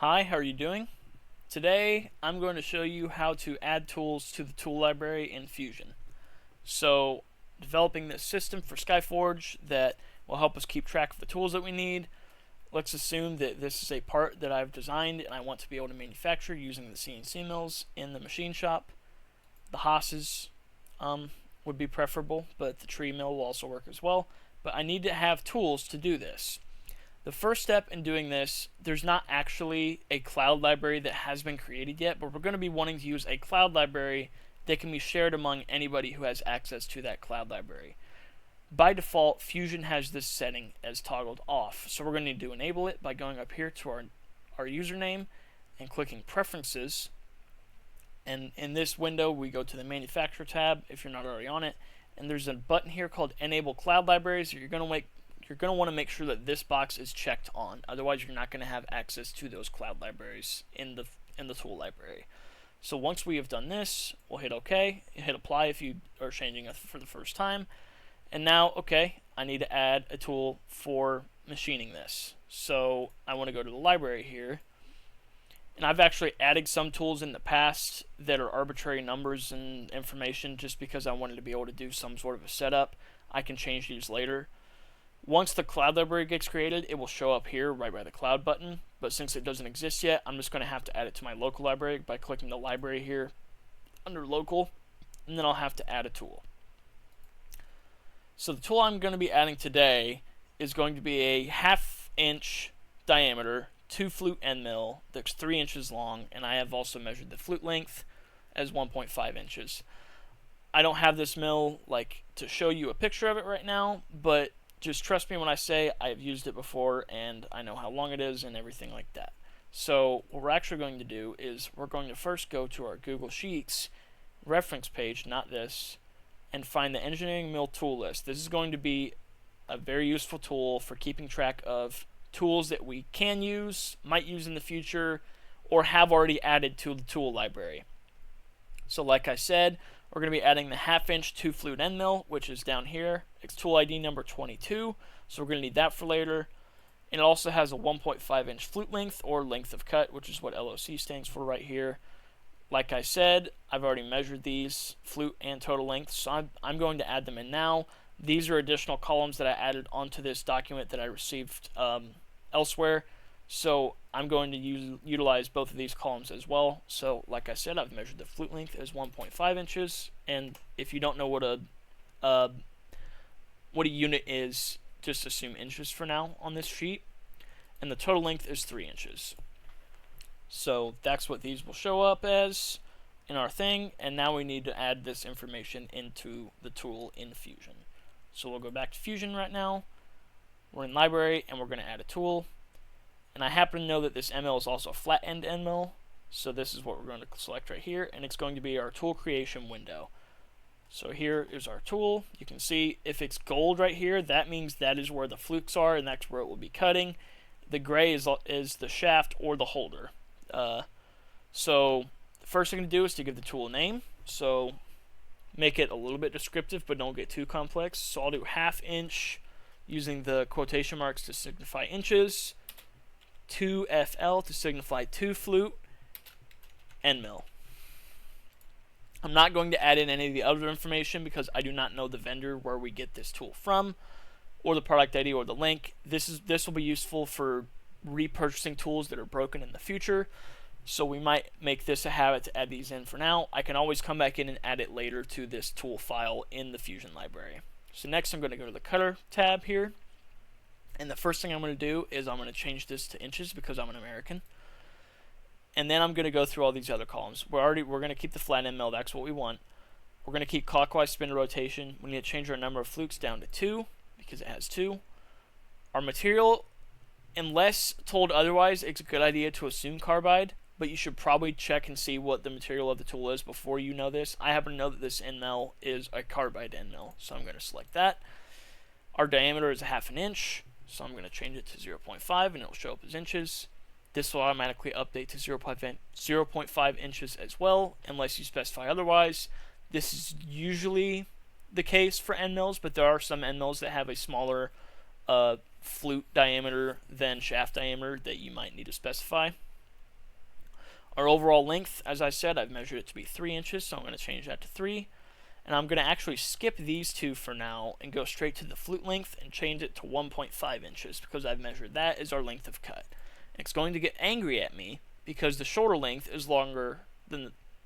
Hi, how are you doing? Today I'm going to show you how to add tools to the tool library in Fusion. So, developing this system for Skyforge that will help us keep track of the tools that we need. Let's assume that this is a part that I've designed and I want to be able to manufacture using the CNC mills in the machine shop. The Haas's would be preferable, but the tree mill will also work as well. But I need to have tools to do this. The first step in doing this, there's not actually a cloud library that has been created yet, but we're going to be wanting to use a cloud library that can be shared among anybody who has access to that cloud library. By default, Fusion has this setting as toggled off, so we're going to need to enable it by going up here to our username and clicking Preferences. And in this window, we go to the Manufacturer tab if you're not already on it, and there's a button here called Enable Cloud Libraries. You're going to want to make sure that this box is checked on. Otherwise, you're not going to have access to those cloud libraries in the tool library. So once we have done this, we'll hit OK, hit Apply if you are changing it for the first time. And now, okay, I need to add a tool for machining this. So I want to go to the library here. And I've actually added some tools in the past that are arbitrary numbers and information just because I wanted to be able to do some sort of a setup. I can change these later. Once the cloud library gets created, it will show up here right by the cloud button, but since it doesn't exist yet, I'm just going to have to add it to my local library by clicking the library here under local, and then I'll have to add a tool. So the tool I'm going to be adding today is going to be a 1/2 inch diameter 2-flute end mill that's 3 inches long, and I have also measured the flute length as 1.5 inches. I don't have this mill to show you a picture of it right now, but just trust me when I say I've used it before and I know how long it is and everything like that. So what we're actually going to do is we're going to first go to our Google Sheets reference page, not this, and find the engineering mill tool list. This is going to be a very useful tool for keeping track of tools that we can use, might use in the future, or have already added to the tool library. So like I said, we're going to be adding the 1/2 inch 2-flute end mill, which is down here. It's tool ID number 22, so we're going to need that for later. And it also has a 1.5 inch flute length, or length of cut, which is what LOC stands for right here. Like I said, I've already measured these flute and total length, so I'm going to add them in now. These are additional columns that I added onto this document that I received elsewhere. So I'm going to utilize both of these columns as well. So like I said, I've measured the flute length as 1.5 inches. And if you don't know what a unit is, just assume inches for now on this sheet. And the total length is 3 inches. So that's what these will show up as in our thing. And now we need to add this information into the tool in Fusion. So we'll go back to Fusion right now. We're in Library, and we're going to add a tool. And I happen to know that this ML is also a flat end mill, so this is what we're going to select right here, and it's going to be our tool creation window. So here is our tool. You can see if it's gold right here, that means that is where the flukes are, and that's where it will be cutting. The gray is the shaft or the holder. So the first thing to do is to give the tool a name. So make it a little bit descriptive, but don't get too complex. So I'll do 1/2 inch using the quotation marks to signify inches. 2FL to signify 2-flute end mill. I'm not going to add in any of the other information because I do not know the vendor where we get this tool from, or the product ID or the link. This will be useful for repurchasing tools that are broken in the future. So we might make this a habit to add these in for now. I can always come back in and add it later to this tool file in the Fusion library. So next I'm going to go to the Cutter tab here. And the first thing I'm going to do is I'm going to change this to inches because I'm an American. And then I'm going to go through all these other columns. We're going to keep the flat end mill. That's what we want. We're going to keep clockwise spin rotation. We need to change our number of flukes down to 2 because it has 2. Our material, unless told otherwise, it's a good idea to assume carbide, but you should probably check and see what the material of the tool is before you know this. I happen to know that this end mill is a carbide end mill, so I'm going to select that. Our diameter is 1/2 inch. So I'm going to change it to 0.5 and it will show up as inches. This will automatically update to 0.5 inches as well, unless you specify otherwise. This is usually the case for end mills, but there are some end mills that have a smaller flute diameter than shaft diameter that you might need to specify. Our overall length, as I said, I've measured it to be 3 inches, so I'm going to change that to 3. And I'm going to actually skip these two for now and go straight to the flute length and change it to 1.5 inches because I've measured that as our length of cut. And it's going to get angry at me because the shoulder length is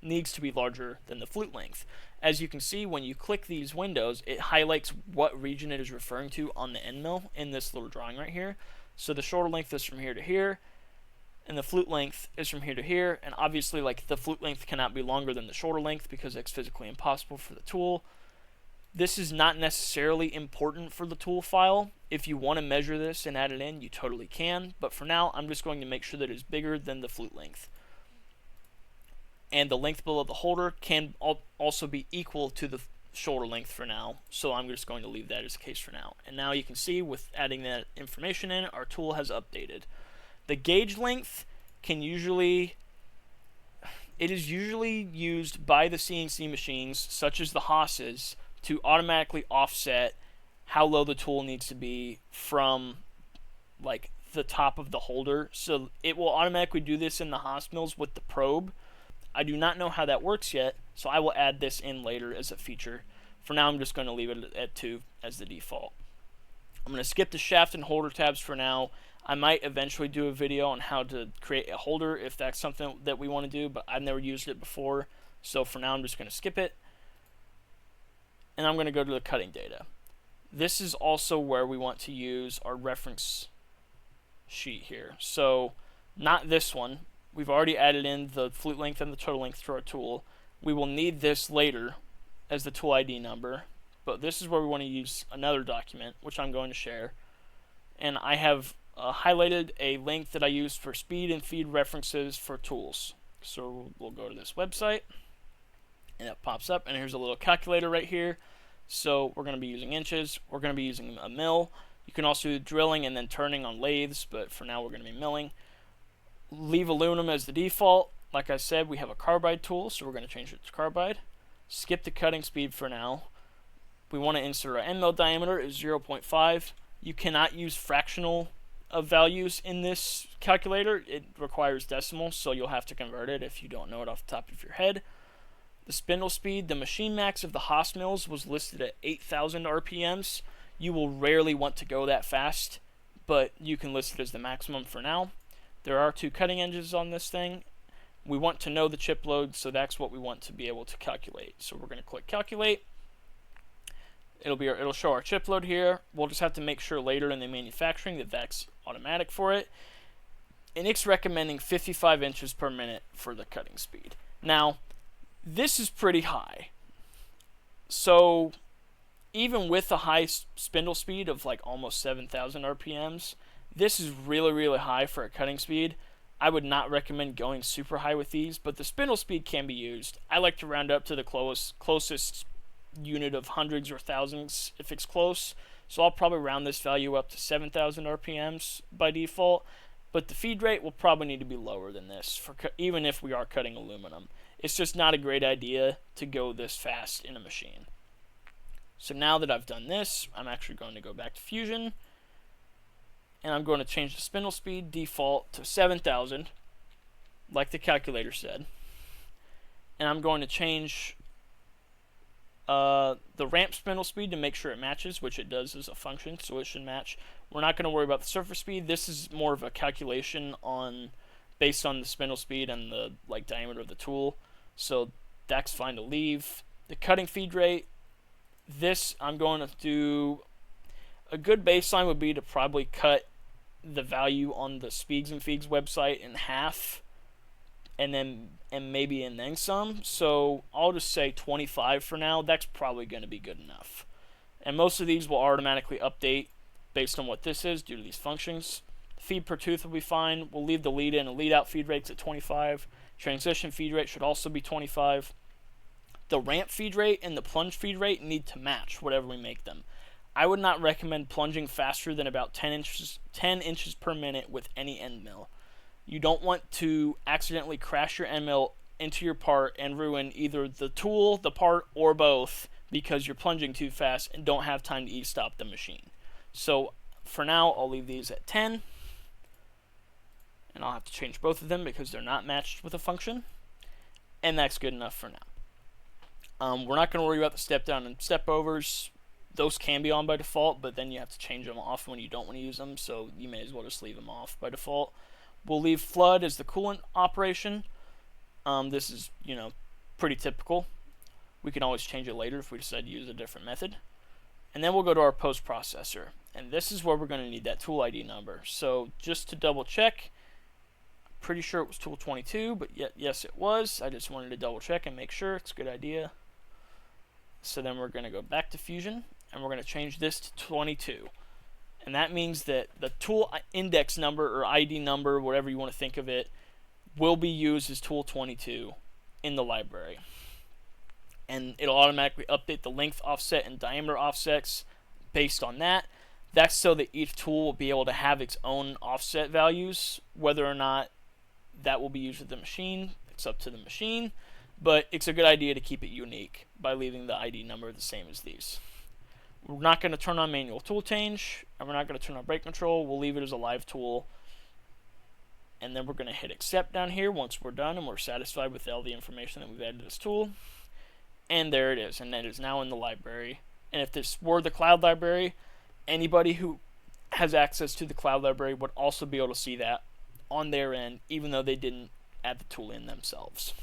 needs to be larger than the flute length. As you can see, when you click these windows, it highlights what region it is referring to on the end mill in this little drawing right here. So the shoulder length is from here to here, and the flute length is from here to here, and obviously like the flute length cannot be longer than the shoulder length because it's physically impossible for the tool. This is not necessarily important for the tool file. If you want to measure this and add it in, you totally can, but for now I'm just going to make sure that it's bigger than the flute length. And the length below the holder can also be equal to the shoulder length for now, so I'm just going to leave that as the case for now. And now you can see with adding that information in, our tool has updated. The gauge length it is usually used by the CNC machines, such as the Haas's, to automatically offset how low the tool needs to be from like the top of the holder. So it will automatically do this in the Haas mills with the probe. I do not know how that works yet, so I will add this in later as a feature. For now, I'm just going to leave it at 2 as the default. I'm going to skip the shaft and holder tabs for now. I might eventually do a video on how to create a holder if that's something that we want to do, but I've never used it before. So for now, I'm just going to skip it. And I'm going to go to the cutting data. This is also where we want to use our reference sheet here. So not this one. We've already added in the flute length and the total length to our tool. We will need this later as the tool ID number, but this is where we want to use another document, which I'm going to share. And I have highlighted a link that I use for speed and feed references for tools. So we'll go to this website, and it pops up, and here's a little calculator right here. So we're going to be using inches. We're going to be using a mill. You can also do drilling and then turning on lathes, but for now we're going to be milling. Leave aluminum as the default. Like I said, we have a carbide tool, so we're going to change it to carbide. Skip the cutting speed for now. We want to insert our end mill diameter is 0.5. You cannot use fractional of values in this calculator. It requires decimals, so you'll have to convert it if you don't know it off the top of your head. The spindle speed, the machine max of the Haas mills was listed at 8,000 RPMs. You will rarely want to go that fast, but you can list it as the maximum for now. There are 2 cutting edges on this thing. We want to know the chip load, so that's what we want to be able to calculate. So we're going to click calculate. It'll show our chip load here. We'll just have to make sure later in the manufacturing that that's automatic for it. And it's recommending 55 inches per minute for the cutting speed. Now, this is pretty high. So even with a high spindle speed of like almost 7,000 RPMs, this is really, really high for a cutting speed. I would not recommend going super high with these, but the spindle speed can be used. I like to round up to the closest unit of hundreds or thousands if it's close. So I'll probably round this value up to 7,000 RPMs by default, but the feed rate will probably need to be lower than this, even if we are cutting aluminum. It's just not a great idea to go this fast in a machine. So now that I've done this, I'm actually going to go back to Fusion, and I'm going to change the spindle speed default to 7,000, like the calculator said. And I'm going to change the ramp spindle speed to make sure it matches, which it does as a function, so it should match. We're not going to worry about the surface speed. This is more of a calculation based on the spindle speed and the diameter of the tool, so that's fine to leave. The cutting feed rate, this I'm going to do. A good baseline would be to probably cut the value on the Speeds and Feeds website in half, and then some. So I'll just say 25 for now. That's probably going to be good enough. And most of these will automatically update based on what this is due to these functions. Feed per tooth will be fine. We'll leave the lead in and lead out feed rates at 25. Transition feed rate should also be 25. The ramp feed rate and the plunge feed rate need to match whatever we make them. I would not recommend plunging faster than about 10 inches per minute with any end mill. You don't want to accidentally crash your end mill into your part and ruin either the tool, the part, or both because you're plunging too fast and don't have time to e-stop the machine. So for now, I'll leave these at 10. And I'll have to change both of them because they're not matched with a function. And that's good enough for now. We're not going to worry about the step down and step overs. Those can be on by default, but then you have to change them off when you don't want to use them, so you may as well just leave them off by default. We'll leave flood as the coolant operation. This is, pretty typical. We can always change it later if we decide to use a different method. And then we'll go to our post processor. And this is where we're going to need that tool ID number. So just to double check, pretty sure it was tool 22, but yes it was. I just wanted to double check and make sure. It's a good idea. So then we're going to go back to Fusion, and we're going to change this to 22. And that means that the tool index number or ID number, whatever you want to think of it, will be used as tool 22 in the library. And it'll automatically update the length offset and diameter offsets based on that. That's so that each tool will be able to have its own offset values. Whether or not that will be used with the machine, it's up to the machine. But it's a good idea to keep it unique by leaving the ID number the same as these. We're not going to turn on manual tool change, and we're not going to turn on brake control. We'll leave it as a live tool. And then we're going to hit accept down here once we're done and we're satisfied with all the information that we've added to this tool. And there it is, and it is now in the library. And if this were the cloud library, anybody who has access to the cloud library would also be able to see that on their end, even though they didn't add the tool in themselves.